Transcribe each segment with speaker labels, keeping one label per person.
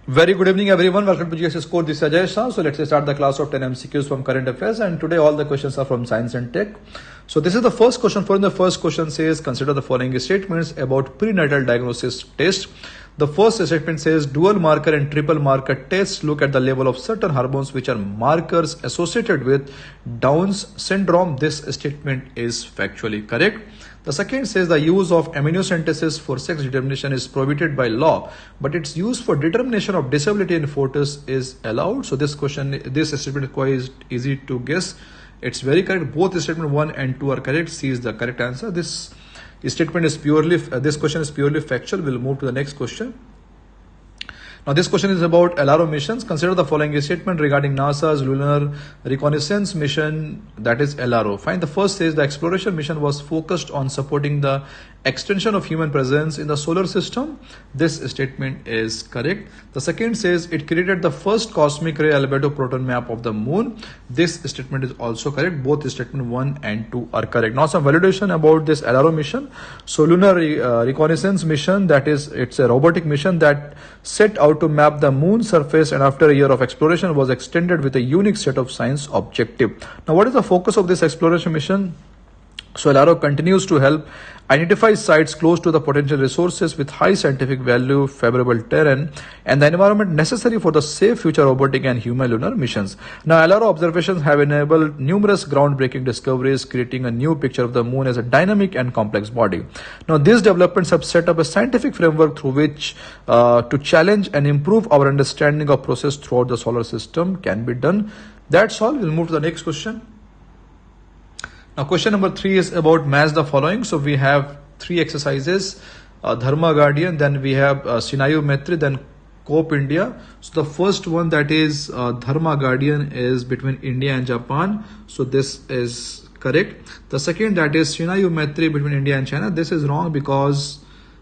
Speaker 1: Very good evening, everyone. Welcome to GS Score. This is Ajay Shah. So let's start the class of 10 MCQs from current affairs. And today all the questions are from science and tech. So this is the first question. For the first question says, consider the following statements about prenatal diagnosis test. The first statement says, dual marker and triple marker tests look at the level of certain hormones which are markers associated with Down's syndrome. This statement is factually correct. The second says the use of amniocentesis for sex determination is prohibited by law, but its use for determination of disability in fetus is allowed. So this statement is quite easy to guess. It's very correct. Both statement 1 and 2 are correct. C is the correct answer. This question is purely factual. We'll move to the next question. Now this question is about LRO missions. Consider the following statement regarding NASA's Lunar Reconnaissance Mission, that is LRO. Fine. The first says the exploration mission was focused on supporting the extension of human presence in the solar system. This statement is correct. The second says it created the first cosmic ray albedo proton map of the moon. This statement is also correct. Both statement 1 and 2 are correct. Now some validation about this LRO mission. So Lunar Reconnaissance Mission, that is, it's a robotic mission that set out to map the moon surface, and after a year of exploration was extended with a unique set of science objective. Now what is the focus of this exploration mission? So LRO continues to help identify sites close to the potential resources with high scientific value, favorable terrain, and the environment necessary for the safe future robotic and human lunar missions. Now LRO observations have enabled numerous groundbreaking discoveries, creating a new picture of the moon as a dynamic and complex body. Now these developments have set up a scientific framework through which to challenge and improve our understanding of process throughout the solar system can be done. That's all. We'll move to the next question. Now question number 3 is about match the following. So we have 3 exercises, Dharma Guardian, then we have Sinayu Maitri, then COPE India. So the first one, that is Dharma Guardian, is between India and Japan. So this is correct. The second, that is Sinayu Maitri between India and China. This is wrong because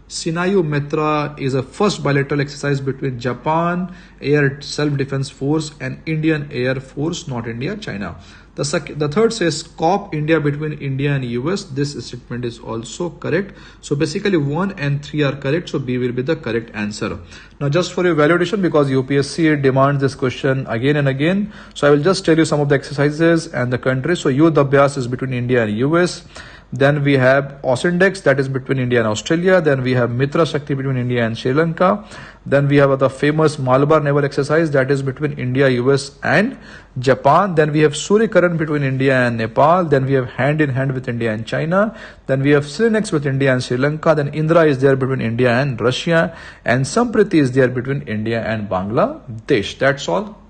Speaker 1: Sinayu Mitra is a first bilateral exercise between Japan Air Self-Defense Force and Indian Air Force, not India, China. The third says COP India between India and US. This statement is also correct. So basically 1 and 3 are correct. So B will be the correct answer. Now just for your validation, because UPSC demands this question again and again, so I will just tell you some of the exercises and the countries. So Youth Abhyas is between India and US. Then we have OSINDEX, that is between India and Australia. Then we have Mitra Shakti between India and Sri Lanka. Then we have the famous Malabar naval exercise, that is between India, US and Japan. Then we have Surikaran between India and Nepal. Then we have Hand in Hand with India and China. Then we have Silinex with India and Sri Lanka. Then Indra is there between India and Russia. And Sampriti is there between India and Bangladesh. That's all.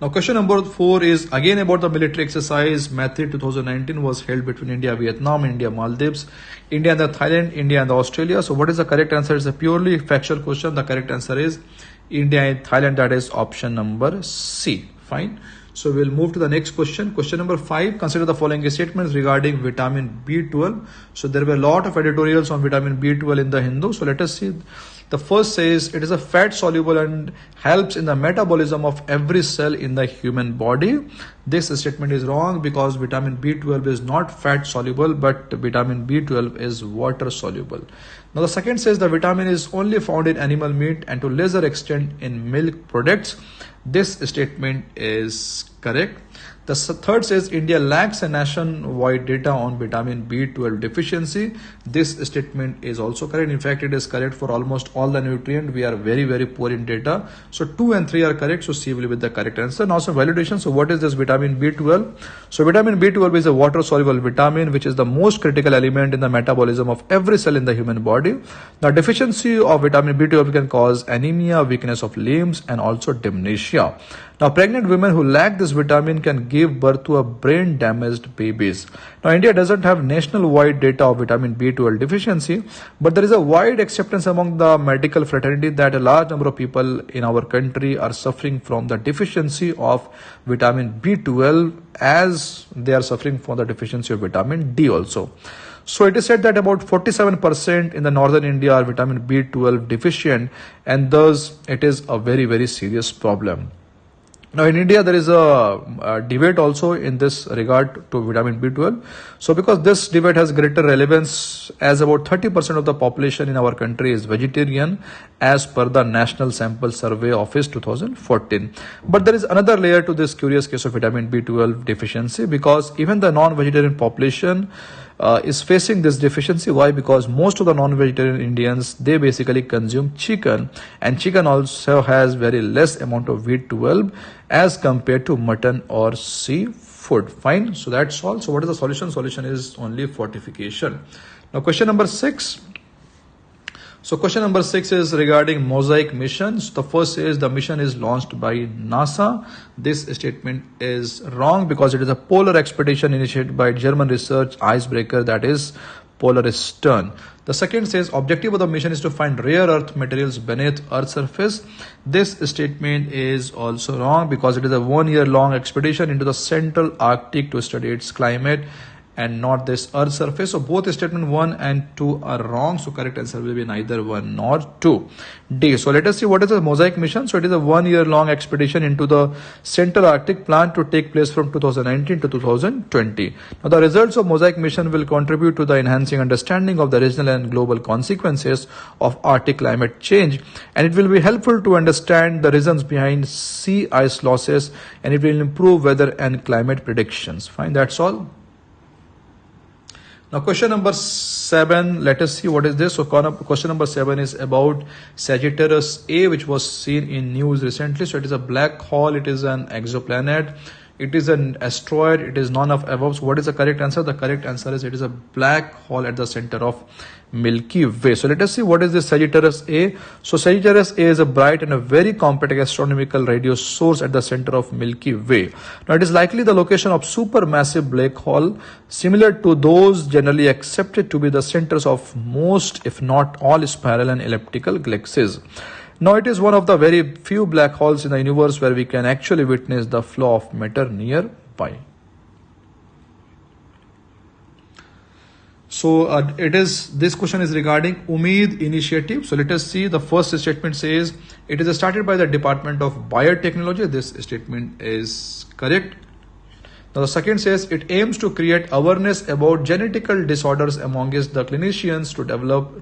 Speaker 1: Now question number 4 is again about the military exercise. Maitri 2019 was held between India, Vietnam, India, Maldives, India and the Thailand, India and the Australia. So what is the correct answer? It's a purely factual question. The correct answer is India and Thailand, that is option number C. Fine. So we'll move to the next question. Question number 5. Consider the following statements regarding vitamin B12. So there were a lot of editorials on vitamin B12 in the Hindu. So let us see. The first says it is a fat soluble and helps in the metabolism of every cell in the human body. This statement is wrong because vitamin B12 is not fat soluble, but vitamin B12 is water soluble. Now the second says the vitamin is only found in animal meat and to lesser extent in milk products. This statement is correct. The third says India lacks a nationwide data on vitamin B12 deficiency. This statement is also correct. In fact, it is correct for almost all the nutrient. We are very, very poor in data. So 2 and 3 are correct. So C will be the correct answer. Now some validation. So what is this vitamin B12? So vitamin B12 is a water soluble vitamin which is the most critical element in the metabolism of every cell in the human body. Now deficiency of vitamin B12 can cause anemia, weakness of limbs and also dementia. Now pregnant women who lack this vitamin can give birth to a brain damaged babies. Now India doesn't have national wide data of vitamin B12 deficiency, but there is a wide acceptance among the medical fraternity that a large number of people in our country are suffering from the deficiency of vitamin B12 as they are suffering from the deficiency of vitamin D also. So it is said that about 47% in the northern India are vitamin B12 deficient, and thus it is a very, very serious problem. Now, in India, there is a debate also in this regard to vitamin B12. So, because this debate has greater relevance, as about 30% of the population in our country is vegetarian, as per the National Sample Survey Office 2014. But there is another layer to this curious case of vitamin B12 deficiency, because even the non-vegetarian population is facing this deficiency. Why? Because most of the non-vegetarian Indians, they basically consume chicken, and chicken also has very less amount of B12 as compared to mutton or seafood. Fine. So that's all. So what is the solution? Solution is only fortification. Now question number 6. So question number 6 is regarding Mosaic missions. The first is the mission is launched by NASA. This statement is wrong because it is a polar expedition initiated by German research icebreaker, that is Polarstern. The second says objective of the mission is to find rare earth materials beneath Earth's surface. This statement is also wrong because it is a 1 year long expedition into the central Arctic to study its climate and not this Earth's surface. So both statement 1 and 2 are wrong. So correct answer will be neither 1 nor 2. D. So let us see what is the Mosaic mission. So it is a 1 year long expedition into the Central Arctic planned to take place from 2019 to 2020. Now the results of Mosaic mission will contribute to the enhancing understanding of the regional and global consequences of Arctic climate change, and it will be helpful to understand the reasons behind sea ice losses, and it will improve weather and climate predictions. Fine, that's all. Now question number 7, let us see what is this. So question number 7 is about Sagittarius A, which was seen in news recently. So it is a black hole, it is an exoplanet, it is an asteroid, it is none of above. So what is the correct answer? The correct answer is it is a black hole at the center of Milky Way. So let us see what is this Sagittarius A. So Sagittarius A is a bright and a very compact astronomical radio source at the center of Milky Way. Now it is likely the location of supermassive black hole similar to those generally accepted to be the centers of most, if not all, spiral and elliptical galaxies. Now it is one of the very few black holes in the universe where we can actually witness the flow of matter nearby. So this question is regarding Umeed initiative. So let us see. The first statement says it is started by the Department of Biotechnology. This statement is correct. Now the second says it aims to create awareness about genetical disorders amongst the clinicians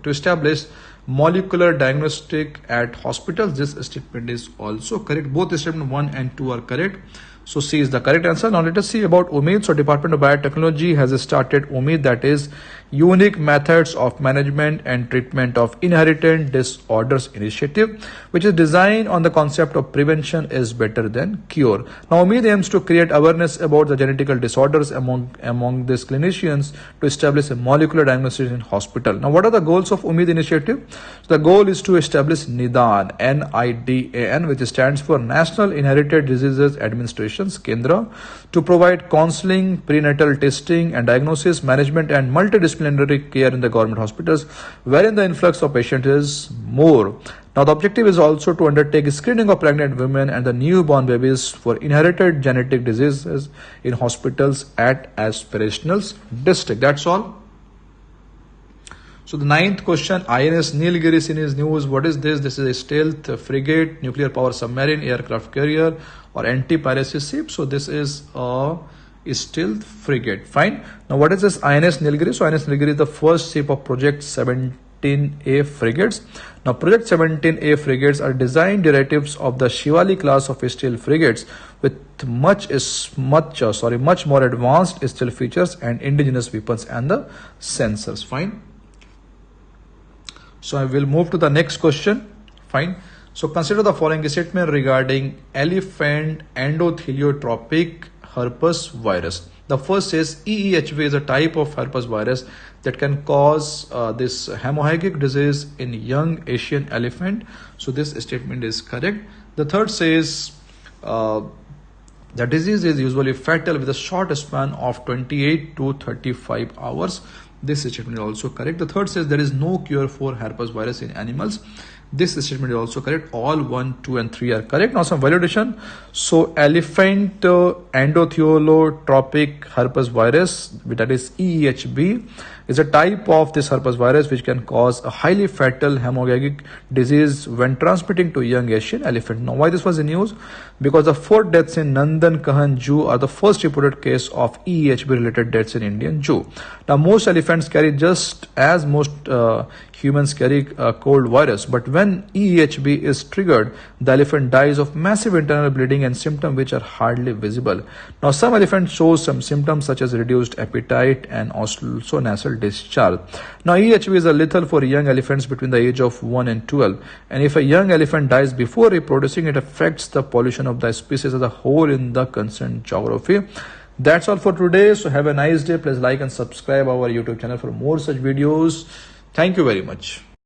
Speaker 1: to establish molecular diagnostic at hospitals. This statement is also correct. Both statement 1 and 2 are correct. So C is the correct answer. Now let us see about Umeed. So Department of Biotechnology has started Umeed, that is Unique Methods of Management and Treatment of Inherited Disorders Initiative, which is designed on the concept of prevention is better than cure. Now Umeed aims to create awareness about the genetical disorders among these clinicians to establish a molecular diagnosis in hospital. Now what are the goals of Umeed initiative? So the goal is to establish NIDAN, NIDAN, which stands for National Inherited Diseases Administration Kendra, to provide counseling, prenatal testing and diagnosis, management and multidisciplinary care in the government hospitals wherein the influx of patients is more. Now the objective is also to undertake screening of pregnant women and the newborn babies for inherited genetic diseases in hospitals at aspirational district. That's all. So the 9th question, INS Nilgiri in his news. What is this? This is a stealth frigate, nuclear power submarine, aircraft carrier or anti-piracy ship. So this is a stealth frigate. Fine. Now what is this INS Nilgiri? So INS Nilgiri is the first ship of Project 17A frigates. Now Project 17A frigates are design derivatives of the Shivali class of stealth frigates with much more advanced stealth features and indigenous weapons and the sensors. Fine. So I will move to the next question. Fine. So consider the following statement regarding elephant endotheliotropic herpes virus. The first says EEHV is a type of herpes virus that can cause this hemorrhagic disease in young Asian elephant. So this statement is correct. The third says the disease is usually fatal with a short span of 28 to 35 hours. This statement is also correct. The third says there is no cure for herpes virus in animals. This statement is also correct. All 1, 2 and 3 are correct. Now some validation. So elephant endotheliotropic herpes virus, that is EEHB, is a type of this herpes virus which can cause a highly fatal hemorrhagic disease when transmitting to young Asian elephant. Now why this was in news? Because the 4 deaths in Nandankahan Zoo are the first reported case of EEHB related deaths in Indian zoo. Now most elephants carry just as most humans carry a cold virus, but when EEHB is triggered, the elephant dies of massive internal bleeding and symptoms which are hardly visible. Now some elephants show some symptoms such as reduced appetite and also nasal discharge. Now EEHB is lethal for young elephants between the age of 1 and 12, and if a young elephant dies before reproducing, it affects the population of the species as a whole in the concerned geography. That's all for today. So have a nice day. Please like and subscribe our YouTube channel for more such videos. Thank you very much.